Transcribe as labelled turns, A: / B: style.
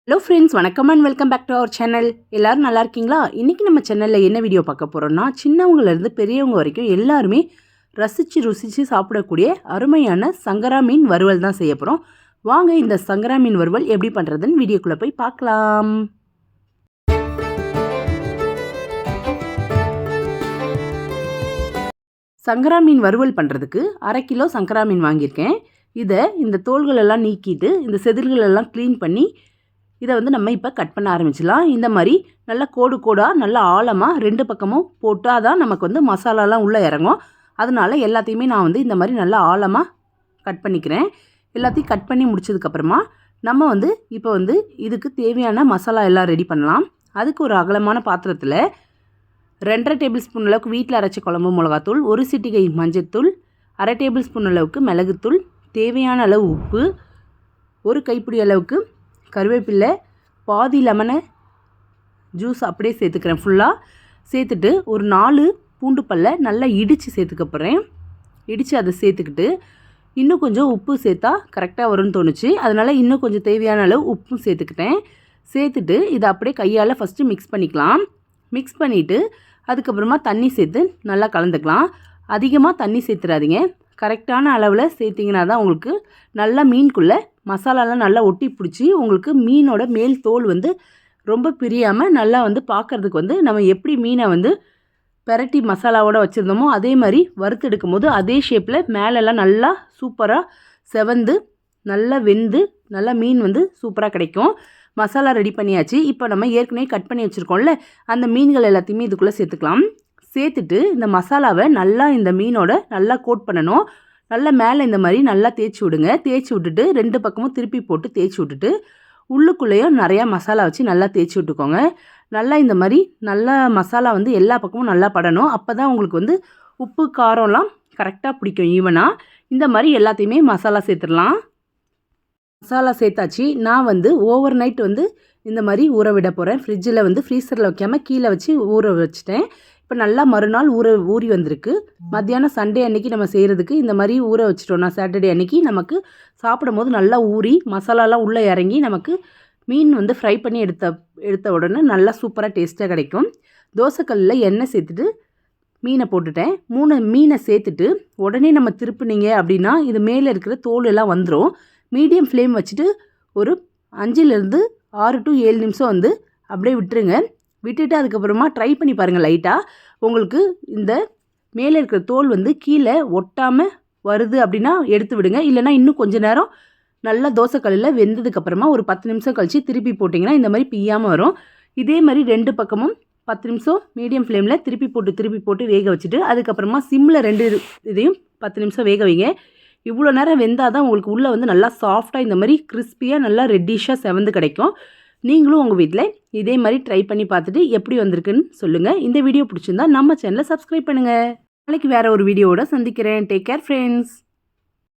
A: Hello friends, வணக்கம் and welcome back to our channel. எல்லோரும் நல்லா இருக்கீங்களா? இன்றைக்கி நம்ம சேனலில் என்ன வீடியோ பார்க்க போகிறோம்னா, சின்னவங்கலேருந்து பெரியவங்க வரைக்கும் எல்லாருமே ரசித்து ருசித்து சாப்பிடக்கூடிய அருமையான சங்கரா மீன் வறுவல் தான் செய்ய போகிறோம். வாங்க இந்த சங்கரா மீன் வறுவல் எப்படி பண்ணுறதுன்னு வீடியோக்குள்ளே போய் பார்க்கலாம். சங்கரா மீன் வறுவல் பண்ணுறதுக்கு 1/2 கிலோ சங்கரா மீன் வாங்கியிருக்கேன். இதை இந்த தோள்களெல்லாம் நீக்கிட்டு இந்த செதில்களெல்லாம் க்ளீன் பண்ணி இதை நம்ம இப்போ கட் பண்ண ஆரம்பிச்சிடலாம். இந்த மாதிரி நல்லா கோடு கோடாக நல்லா ஆழமாக 2 பக்கமும் போட்டால் தான் நமக்கு மசாலாலாம் உள்ளே இறங்கும். அதனால் எல்லாத்தையுமே நான் இந்த மாதிரி நல்லா ஆழமாக கட் பண்ணிக்கிறேன். எல்லாத்தையும் கட் பண்ணி முடிச்சதுக்கப்புறமா நம்ம இப்போ இதுக்கு தேவையான மசாலா எல்லாம் ரெடி பண்ணலாம். அதுக்கு ஒரு அகலமான பாத்திரத்தில் 2.5 டேபிள் ஸ்பூன் அளவுக்கு வீட்டில் அரைச்ச குழம்பு மிளகாத்தூள், 1 சிட்டிகை மஞ்சத்தூள், 1/2 டேபிள் ஸ்பூன் அளவுக்கு மிளகுத்தூள், தேவையான அளவு உப்பு, 1 கைப்பிடி அளவுக்கு கருவேப்பிலை, பாதி லெமனை ஜூஸ் அப்படியே சேர்த்துக்கிறேன். ஃபுல்லாக சேர்த்துட்டு ஒரு 4 பூண்டு பல்லை நல்லா இடித்து சேர்த்துக்க போகிறேன். இடித்து அதை சேர்த்துக்கிட்டு இன்னும் கொஞ்சம் உப்பு சேர்த்தா கரெக்டாக வரும்னு தோணுச்சு. அதனால் இன்னும் கொஞ்சம் தேவையான அளவு உப்பும் சேர்த்துக்கிட்டேன். சேர்த்துட்டு இதை அப்படியே கையால் ஃபஸ்ட்டு மிக்ஸ் பண்ணிக்கலாம். மிக்ஸ் பண்ணிவிட்டு அதுக்கப்புறமா தண்ணி சேர்த்து நல்லா கலந்துக்கலாம். அதிகமாக தண்ணி சேர்த்துறாதீங்க. கரெக்டான அளவில் சேர்த்திங்கன்னா தான் உங்களுக்கு நல்லா மீனுக்குள்ளே மசாலாலாம் நல்லா ஒட்டி பிடிச்சி உங்களுக்கு மீனோட மேல் தோல் ரொம்ப பிரியாமல் நல்லா பார்க்குறதுக்கு நம்ம எப்படி மீனை பெரட்டி மசாலாவோடு வச்சுருந்தோமோ அதே மாதிரி வறுத்தெடுக்கும் போது அதே ஷேப்பில் மேலெல்லாம் நல்லா சூப்பராக செவந்து நல்லா வெந்து நல்லா மீன் சூப்பராக கிடைக்கும். மசாலா ரெடி பண்ணியாச்சு. இப்போ நம்ம ஏற்கனவே கட் பண்ணி வச்சுருக்கோம்ல, அந்த மீன்கள் எல்லாத்தையுமே இதுக்குள்ளே சேர்த்துக்கலாம். சேர்த்துட்டு இந்த மசாலாவை நல்லா இந்த மீனோட நல்லா கோட் பண்ணணும். நல்லா மேலே இந்த மாதிரி நல்லா தேய்ச்சி விடுங்க. தேய்ச்சி விட்டுட்டு 2 பக்கமும் திருப்பி போட்டு தேய்ச்சி விட்டுட்டு உள்ளுக்குள்ளேயும் நிறையா மசாலா வச்சு நல்லா தேய்ச்சி விட்டுக்கோங்க. நல்லா இந்த மாதிரி நல்லா மசாலா எல்லா பக்கமும் நல்லா படணும். அப்போ தான் உங்களுக்கு உப்பு காரம்லாம் கரெக்டாக பிடிக்கும் ஈவனாக. இந்த மாதிரி எல்லாத்தையுமே மசாலா சேர்த்துடலாம். மசாலா சேர்த்தாச்சு. நான் ஓவர் நைட் இந்த மாதிரி ஊற விட போகிறேன். ஃப்ரிட்ஜில் ஃப்ரீசரில் வைக்காமல் கீழே வச்சு ஊற வச்சுட்டேன். இப்போ நல்லா மறுநாள் ஊறி வந்திருக்கு. மத்தியானம் சண்டே அன்றைக்கி நம்ம செய்கிறதுக்கு இந்த மாதிரி ஊற வச்சிட்டோம்னா சாட்டர்டே அன்றைக்கி நமக்கு சாப்பிடும் போது நல்லா ஊறி மசாலாலாம் உள்ளே இறங்கி நமக்கு மீன் ஃப்ரை பண்ணி எடுத்த உடனே நல்லா சூப்பராக டேஸ்ட்டாக கிடைக்கும். தோசைக்கல்லில் எண்ணெய் சேர்த்துட்டு மீனை போட்டுட்டேன். 3 மீனை சேர்த்துட்டு உடனே நம்ம திருப்பினீங்க அப்படின்னா இது மேலே இருக்கிற தோல் எல்லாம் வந்துடும். மீடியம் ஃப்ளேம் வச்சுட்டு ஒரு 5லேருந்து 6 to 7 நிமிஷம் அப்படியே விட்டுருங்க. விட்டுட்டு அதுக்கப்புறமா ட்ரை பண்ணி பாருங்கள். லைட்டாக உங்களுக்கு இந்த மேலே இருக்கிற தோல் கீழே ஒட்டாமல் வருது அப்படின்னா எடுத்து விடுங்க. இல்லைனா இன்னும் கொஞ்சம் நேரம் நல்லா தோசைக்கல்லில் வெந்ததுக்கப்புறமா ஒரு 10 நிமிஷம் கழித்து திருப்பி போட்டிங்கன்னா இந்த மாதிரி பிய்யாமல் வரும். இதே மாதிரி 2 பக்கமும் 10 நிமிஷம் மீடியம் ஃப்ளேமில் திருப்பி போட்டு வேக வச்சுட்டு அதுக்கப்புறமா சிம்மில் 2 இதையும் 10 நிமிஷம் வேக வைங்க. இவ்வளோ நேரம் வெந்தால் தான் உங்களுக்கு உள்ளே நல்லா சாஃப்டாக இந்த மாதிரி கிறிஸ்பியாக நல்லா ரெட்டிஷாக செவந்து கிடைக்கும். நீங்களும் உங்கள் வீட்டில் இதே மாதிரி ட்ரை பண்ணி பார்த்துட்டு எப்படி வந்திருக்குன்னு சொல்லுங்கள். இந்த வீடியோ பிடிச்சிருந்தா நம்ம சேனலை சப்ஸ்கிரைப் பண்ணுங்கள். நாளைக்கு வேறு ஒரு வீடியோவோட சந்திக்கிறேன். Take care friends.